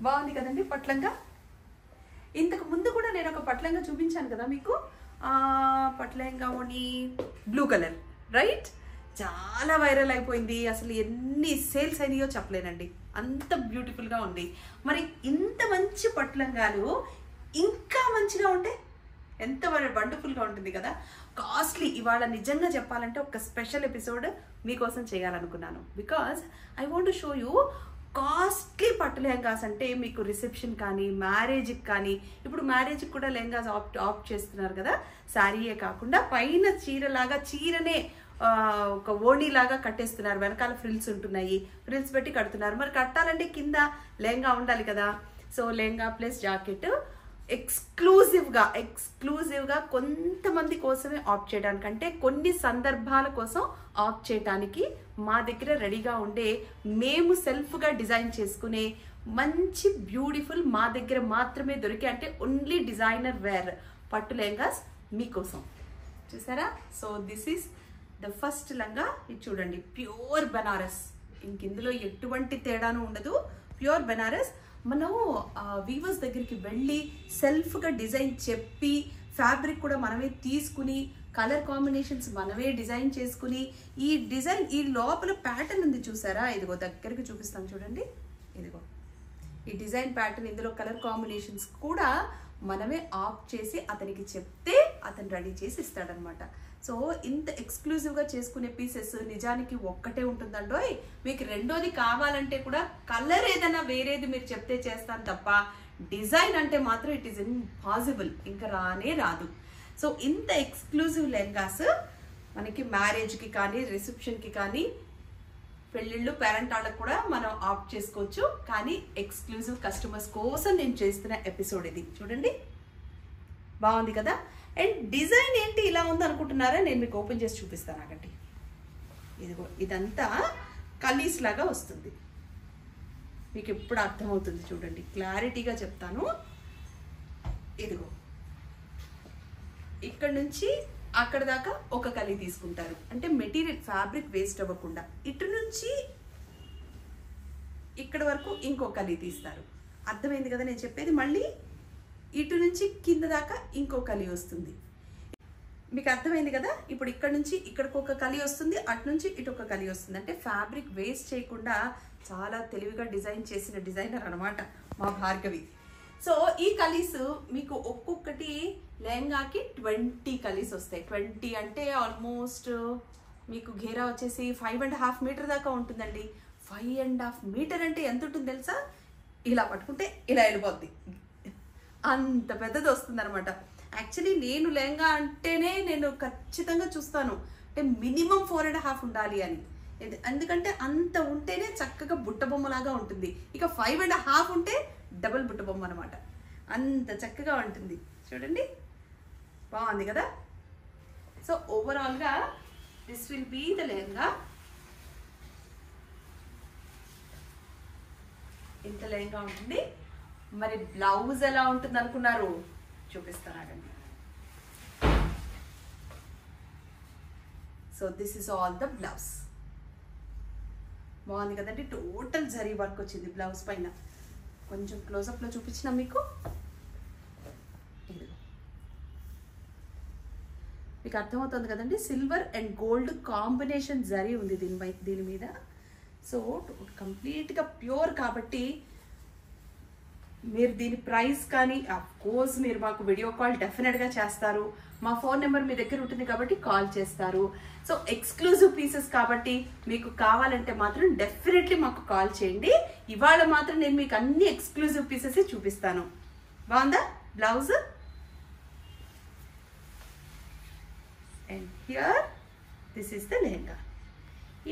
బాగుంది కదండి పట్లంగా. ఇంతకు ముందు కూడా నేను ఒక పట్లంగా చూపించాను కదా మీకు. పట్లంగా ఓని బ్లూ కలర్, రైట్? చాలా వైరల్ అయిపోయింది. అసలు ఎన్ని సేల్స్ అయినాయో చెప్పలేనండి, అంత బ్యూటిఫుల్గా ఉంది. మరి ఇంత మంచి పట్లంగాలు ఇంకా మంచిగా ఉంటే ఎంత వండర్ఫుల్గా ఉంటుంది కదా. కాస్ట్లీ. ఇవాళ నిజంగా చెప్పాలంటే ఒక స్పెషల్ ఎపిసోడ్ మీకోసం చేయాలనుకున్నాను. Because I want to show you costly పట్టు లెహంగాస్. అంటే మీకు రిసెప్షన్ కానీ, మ్యారేజ్కి కానీ, ఇప్పుడు మ్యారేజ్కి కూడా లెహంగాస్ ఆప్ట్ చేస్తున్నారు కదా. శారీయే కాకుండా పైన చీరలాగా, చీరనే ఒక ఓణీలాగా కట్టేస్తున్నారు. వెనకాల ఫ్రిల్స్ ఉంటున్నాయి, ఫ్రిల్స్ పెట్టి కడుతున్నారు. మరి కట్టాలంటే కింద లెహంగా ఉండాలి కదా. సో లెహంగా ప్లస్ జాకెట్ ఎక్స్క్లూజివ్గా కొంతమంది కోసమే ఆప్ట్ చేయడానికంటే, కొన్ని సందర్భాల కోసం ఆప్ట్ చేయడానికి మా దగ్గర రెడీగా ఉండే, మేము సెల్ఫ్గా డిజైన్ చేసుకునే మంచి బ్యూటిఫుల్, మా దగ్గర మాత్రమే దొరికే, అంటే ఓన్లీ డిజైనర్ వేర్ పట్టు లెహంగాస్ మీకోసం. చూసారా? So this is the first లంగా. ఇది చూడండి, ప్యూర్ బెనారస్. ఇందులో ఎటువంటి తేడాను ఉండదు, ప్యూర్ బెనారస్. మనం వీవర్స్ దగ్గరికి వెళ్ళి సెల్ఫ్గా డిజైన్ చెప్పి, ఫ్యాబ్రిక్ కూడా మనమే తీసుకుని, కలర్ కాంబినేషన్స్ మనమే డిజైన్ చేసుకుని, ఈ డిజైన్ ఈ లోపల ప్యాటర్న్ ఉంది చూసారా, ఇదిగో దగ్గరికి చూపిస్తాను చూడండి. ఇదిగో ఈ డిజైన్ ప్యాటర్న్, ఇందులో కలర్ కాంబినేషన్స్ కూడా మనమే ఆప్ట్ చేసి అతనికి చెప్తే అతను రెడీ చేసి ఇస్తాడనమాట. సో ఇంత ఎక్స్క్లూజివ్గా చేసుకునే పీసెస్ నిజానికి ఒక్కటే ఉంటుందండోయ్. మీకు రెండోది కావాలంటే కూడా కలర్ ఏదైనా వేరేది మీరు చెప్తే చేస్తాను తప్ప, డిజైన్ అంటే మాత్రం ఇట్ ఈస్ ఇంపాసిబుల్, ఇంకా రానే రాదు. సో ఇంత ఎక్స్క్లూజివ్ లెహంగాస్ మనకి మ్యారేజ్కి కానీ, రిసెప్షన్కి కానీ, పెళ్ళిళ్ళు, పేరెంట్ వాళ్ళకి కూడా మనం ఆప్ట్ చేసుకోవచ్చు. కానీ ఎక్స్క్లూజివ్ కస్టమర్స్ కోసం నేను చేస్తున్న ఎపిసోడ్ ఇది. చూడండి, బాగుంది కదా. అండ్ డిజైన్ ఏంటి ఇలా ఉంది అనుకుంటున్నారా? నేను మీకు ఓపెన్ చేసి చూపిస్తాను ఆగండి. ఇదిగో ఇదంతా కలీస్ లాగా వస్తుంది. మీకు ఎప్పుడు అర్థమవుతుంది చూడండి, క్లారిటీగా చెప్తాను. ఇదిగో ఇక్కడ నుంచి అక్కడ దాకా ఒక కలి తీసుకుంటారు, అంటే మెటీరియల్ ఫ్యాబ్రిక్ వేస్ట్ అవ్వకుండా. ఇటు నుంచి ఇక్కడ వరకు ఇంకో కలి తీస్తారు. అర్థమైంది కదా నేను చెప్పేది? మళ్ళీ ఇటు నుంచి కింద దాకా ఇంకో కలి వస్తుంది. మీకు అర్థమైంది కదా? ఇప్పుడు ఇక్కడ నుంచి ఇక్కడికి ఒక కలి వస్తుంది, అటు నుంచి ఇటు ఒక కలి వస్తుంది. అంటే ఫ్యాబ్రిక్ వేస్ట్ చేయకుండా చాలా తెలివిగా డిజైన్ చేసిన డిజైనర్ అనమాట మా భార్గవి. సో ఈ కలీస్ మీకు ఒక్కొక్కటి లెహంగాకి 20 కలీస్ వస్తాయి. 20 అంటే ఆల్మోస్ట్ మీకు ఘేరా వచ్చేసి 5.5 మీటర్ దాకా ఉంటుందండి. 5.5 మీటర్ అంటే ఎంత ఉంటుంది తెలుసా? ఇలా పట్టుకుంటే ఇలా వెళ్ళిపోద్ది, అంత పెద్దది వస్తుంది అనమాట. యాక్చువల్లీ నేను లెహంగా అంటేనే నేను ఖచ్చితంగా చూస్తాను, అంటే మినిమం 4.5 ఉండాలి అని. ఎందుకంటే అంత ఉంటేనే చక్కగా బుట్టబొమ్మలాగా ఉంటుంది. ఇక 5.5 ఉంటే డబుల్ బుట్టబొమ్మ అనమాట, అంత చక్కగా ఉంటుంది. చూడండి, బాగుంది కదా. సో ఓవరాల్గా this will be the lehenga. ఇంత లెహంగా ఉంటుంది. మరి బ్లౌజ్ ఎలా ఉంటుంది అనుకున్నారు? చూపిస్తానండి. So this is all the blouse. బాగుంది కదండి, టోటల్ జరీ వర్క్ వచ్చింది బ్లౌజ్ పైన. కొంచెం క్లోజప్లో చూపించిన మీకు. మీకు అర్థమవుతుంది కదండి, silver and gold combination zari ఉంది దీని మీద. సో కంప్లీట్గా ప్యూర్ కాబట్టి మీరు దీని ప్రైస్ కానీ, అఫ్కోర్స్ మీరు మాకు వీడియో కాల్ డెఫినెట్గా చేస్తారు. మా ఫోన్ నెంబర్ మీ దగ్గర ఉంటుంది కాబట్టి కాల్ చేస్తారు. సో ఎక్స్క్లూజివ్ పీసెస్ కాబట్టి మీకు కావాలంటే మాత్రం డెఫినెట్లీ మాకు కాల్ చేయండి. ఇవాళ మాత్రం నేను మీకు అన్ని ఎక్స్క్లూజివ్ పీసెస్ చూపిస్తాను. బాగుందా blouse? And here this is the lehenga.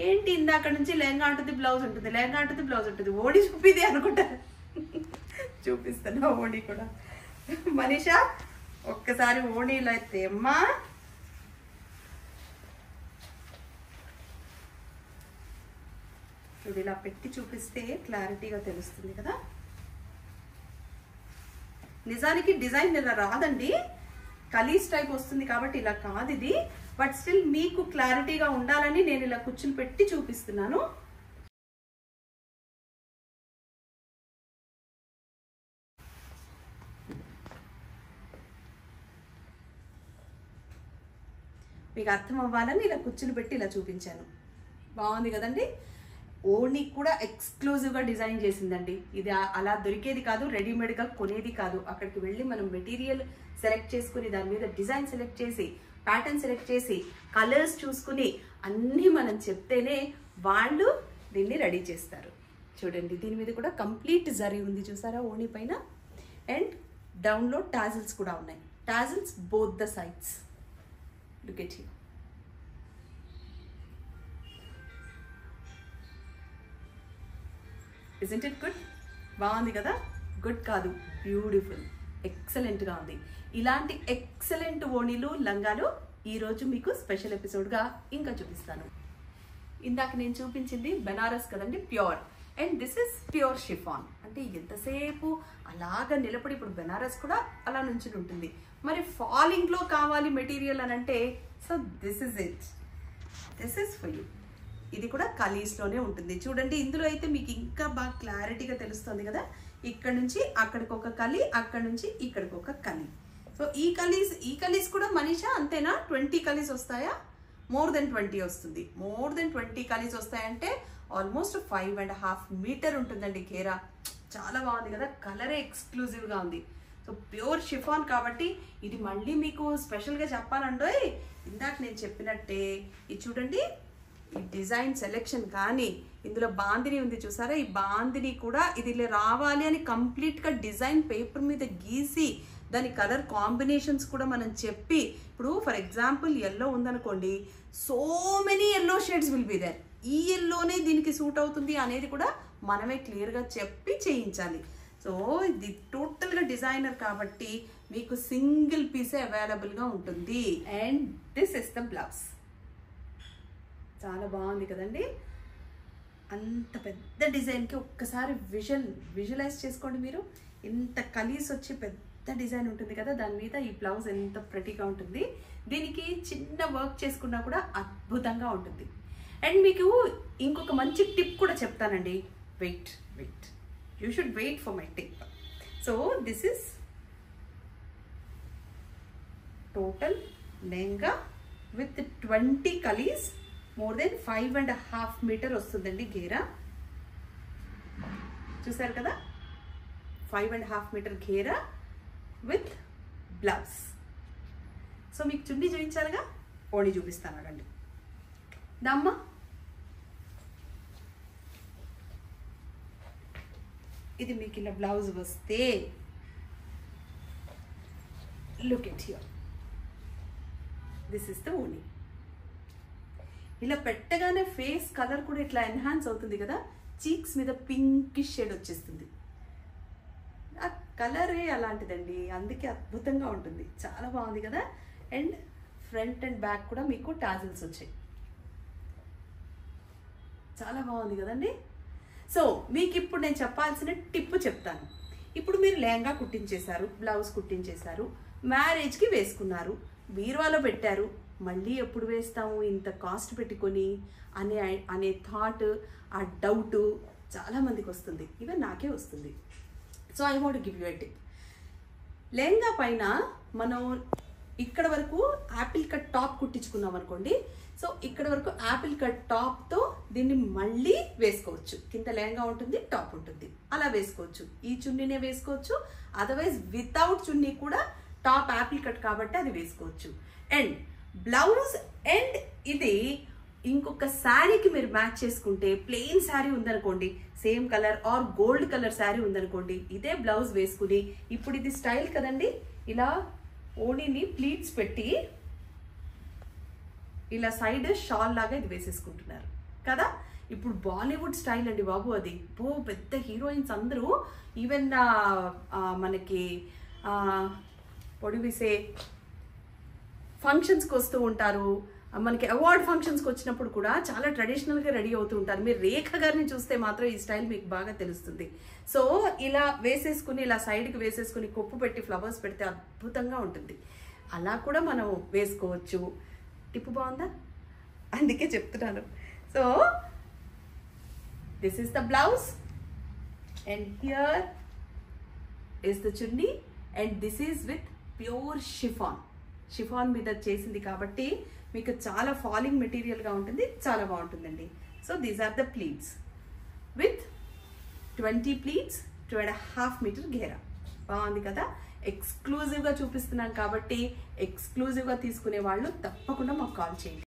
ఏంటి ఇందాక నుంచి లెహంగా ఉంటుంది, బ్లౌజ్ ఉంటుంది, లెహంగా ఉంటుంది, బ్లౌజ్ ఉంటుంది, ఓడి చూపిదే అనుకుంటారు. చూపిస్తాను ఓణి కూడా. మనీషా ఒక్కసారి ఓణీలో అయితే అమ్మా, చూడు ఇలా పెట్టి చూపిస్తే క్లారిటీగా తెలుస్తుంది కదా. నిజానికి డిజైన్ ఇలా రాదండి, కలీస్ టైప్ వస్తుంది కాబట్టి ఇలా కాదు ఇది. బట్ స్టిల్ మీకు క్లారిటీగా ఉండాలని నేను ఇలా కుచ్చులు పెట్టి చూపిస్తున్నాను. మీకు అర్థం అవ్వాలని ఇలా కుచ్చులు పెట్టి ఇలా చూపించాను. బాగుంది కదండి. ఓణి కూడా ఎక్స్క్లూజివ్గా డిజైన్ చేసిందండి. ఇది అలా దొరికేది కాదు, రెడీమేడ్గా కొనేది కాదు. అక్కడికి వెళ్ళి మనం మెటీరియల్ సెలెక్ట్ చేసుకుని దాని మీద డిజైన్ సెలెక్ట్ చేసి ప్యాటర్న్ సెలెక్ట్ చేసి కలర్స్ చూసుకుని అన్నీ మనం చెప్తేనే వాళ్ళు దీన్ని రెడీ చేస్తారు. చూడండి, దీని మీద కూడా కంప్లీట్ జరీ ఉంది చూసారా ఓణి పైన. అండ్ డౌన్లో టాజిల్స్ కూడా ఉన్నాయి. Tassels both the sides. Look at here. Isn't it good? బాగుంది కదా? గుడ్ కాదు, బ్యూటిఫుల్, ఎక్సలెంట్గా ఉంది. ఇలాంటి ఎక్సలెంట్ ఓణీలు లంగాలు ఈరోజు మీకు స్పెషల్ ఎపిసోడ్గా ఇంకా చూపిస్తాను. ఇందాక నేను చూపించింది బెనారస్ కదండి, pure. And this is pure chiffon. అంటే ఎంతసేపు అలాగా నిలబడి, ఇప్పుడు బెనారస్ కూడా అలా నుంచి ఉంటుంది. మరి ఫాలింగ్లో కావాలి మెటీరియల్ అని అంటే, so this is it. This is for you. ఇది కూడా కలీస్లోనే ఉంటుంది. చూడండి, ఇందులో అయితే మీకు ఇంకా బాగా క్లారిటీగా తెలుస్తుంది కదా. ఇక్కడ నుంచి అక్కడికి ఒక కలి, అక్కడ నుంచి ఇక్కడికి ఒక కలి. సో ఈ కలీస్ కూడా మనీషా అంతేనా? 20 కలీస్ వస్తాయా? మోర్ దెన్ 20 వస్తుంది. మోర్ దెన్ 20 కలీస్ వస్తాయంటే ఆల్మోస్ట్ 5.5 మీటర్ ఉంటుందండి ఘేరా. చాలా బాగుంది కదా, కలరే ఎక్స్క్లూజివ్గా ఉంది. సో ప్యూర్ షిఫాన్ కాబట్టి ఇది మళ్ళీ మీకు స్పెషల్గా చెప్పాలంటే ఇందాక నేను చెప్పినట్టే ఇది చూడండి, ఈ డిజైన్ సెలెక్షన్ కానీ ఇందులో బాందిని ఉంది చూసారా, ఈ బాందిని కూడా ఇది రావాలి అని కంప్లీట్గా డిజైన్ పేపర్ మీద గీసి దాని కలర్ కాంబినేషన్స్ కూడా మనం చెప్పి, ఇప్పుడు ఫర్ ఎగ్జాంపుల్ ఎల్లో ఉందనుకోండి, so many yellow shades will be there. ఈ ఎల్లోనే దీనికి సూట్ అవుతుంది అనేది కూడా మనమే క్లియర్గా చెప్పి చేయించాలి. సో ఇది టోటల్గా డిజైనర్ కాబట్టి మీకు సింగిల్ పీసే అవైలబుల్గా ఉంటుంది. And this is the blouse. చాలా బాగుంది కదండి. అంత పెద్ద డిజైన్కి ఒక్కసారి విజువలైజ్ చేసుకోండి మీరు. ఇంత కలీస్ వచ్చి పెద్ద డిజైన్ ఉంటుంది కదా, దాని మీద ఈ బ్లౌజ్ ఎంత ప్రెటీగా ఉంటుంది. దీనికి చిన్న వర్క్ చేసుకున్నా కూడా అద్భుతంగా ఉంటుంది. అండ్ మీకు ఇంకొక మంచి టిప్ కూడా చెప్తానండి. Wait you should wait for my tip. So this is total lehenga with 20 kalis. More than 5.5 metre వస్తుందండి ఘేరా. చూసారు కదా, 5.5 మీటర్ ఘేరా విత్ బ్లౌజ్. సో మీకు చున్నీ చూపించాలిగా, ఓణి చూపిస్తాను అడండి. దమ్మ ఇది మీకు ఇలా బ్లౌజ్ వస్తే look at here. This is the oni. ఇలా పెట్టగానే ఫేస్ కలర్ కూడా ఇట్లా ఎన్హాన్స్ అవుతుంది కదా, చీక్స్ మీద పింకిష్ షేడ్ వచ్చేస్తుంది. ఆ కలరే అలాంటిదండి, అందుకే అద్భుతంగా ఉంటుంది. చాలా బాగుంది కదా. అండ్ ఫ్రంట్ అండ్ బ్యాక్ కూడా మీకు టాజిల్స్ వచ్చాయి. చాలా బాగుంది కదండి. సో మీకు ఇప్పుడు నేను చెప్పాల్సిన టిప్ చెప్తాను. ఇప్పుడు మీరు లెహంగా కుట్టించేశారు, బ్లౌజ్ కుట్టించేశారు, మ్యారేజ్కి వేసుకున్నారు, బీరువాలో పెట్టారు. మళ్ళీ ఎప్పుడు వేస్తాము ఇంత కాస్ట్ పెట్టుకొని అనే థాట్, ఆ డౌట్ చాలామందికి వస్తుంది. ఈవెన్ నాకే వస్తుంది. So I want give you a tip. Lehenga పైన మనం ఇక్కడ వరకు యాపిల్ కట్ టాప్ కుట్టించుకున్నాం అనుకోండి. సో ఇక్కడ వరకు యాపిల్ కట్ టాప్తో దీన్ని మళ్ళీ వేసుకోవచ్చు. కింద లెహంగా ఉంటుంది, టాప్ ఉంటుంది, అలా వేసుకోవచ్చు. ఈ చున్నీనే వేసుకోవచ్చు, అదర్వైజ్ వితౌట్ చున్నీ కూడా టాప్ యాపిల్ కట్ కాబట్టి అది వేసుకోవచ్చు. అండ్ బ్లౌజ్ అండ్ ఇది ఇంకొక శారీకి మీరు మ్యాచ్ చేసుకుంటే, ప్లెయిన్ శారీ ఉందనుకోండి, same colour or gold colour sari ఉందనుకోండి, ఇదే బ్లౌజ్ వేసుకుని, ఇప్పుడు ఇది స్టైల్ కదండి, ఇలా ఓణిని ప్లీట్స్ పెట్టి ఇలా సైడ్ షాల్ లాగా ఇది వేసేసుకుంటున్నారు కదా. ఇప్పుడు బాలీవుడ్ స్టైల్ అండి బాబు అది. పెద్ద హీరోయిన్స్ అందరూ ఈవెన్ మనకి పొడివిసే ఫంక్షన్స్కి వస్తూ ఉంటారు. మనకి అవార్డ్ ఫంక్షన్స్కి వచ్చినప్పుడు కూడా చాలా ట్రెడిషనల్గా రెడీ అవుతూ ఉంటారు. మీరు రేఖ గారిని చూస్తే మాత్రం ఈ స్టైల్ మీకు బాగా తెలుస్తుంది. సో ఇలా వేసేసుకుని, ఇలా సైడ్కి వేసేసుకుని కొప్పు పెట్టి ఫ్లవర్స్ పెడితే అద్భుతంగా ఉంటుంది. అలా కూడా మనం వేసుకోవచ్చు. టిప్పు బాగుందా? అందుకే చెప్తున్నాను. So this is the blouse and here is the chunni and this is with pure chiffon. Chiffon మీద చేసింది కాబట్టి మీకు చాలా ఫాలింగ్ మెటీరియల్గా ఉంటుంది, చాలా బాగుంటుందండి. So these are the pleats with 20 pleats 2.5 metre ghera. బాగుంది కదా. ఎక్స్క్లూజివ్గా చూపిస్తున్నాను కాబట్టి ఎక్స్క్లూజివ్గా తీసుకునే వాళ్ళు తప్పకుండా మాకు కాల్ చేయండి.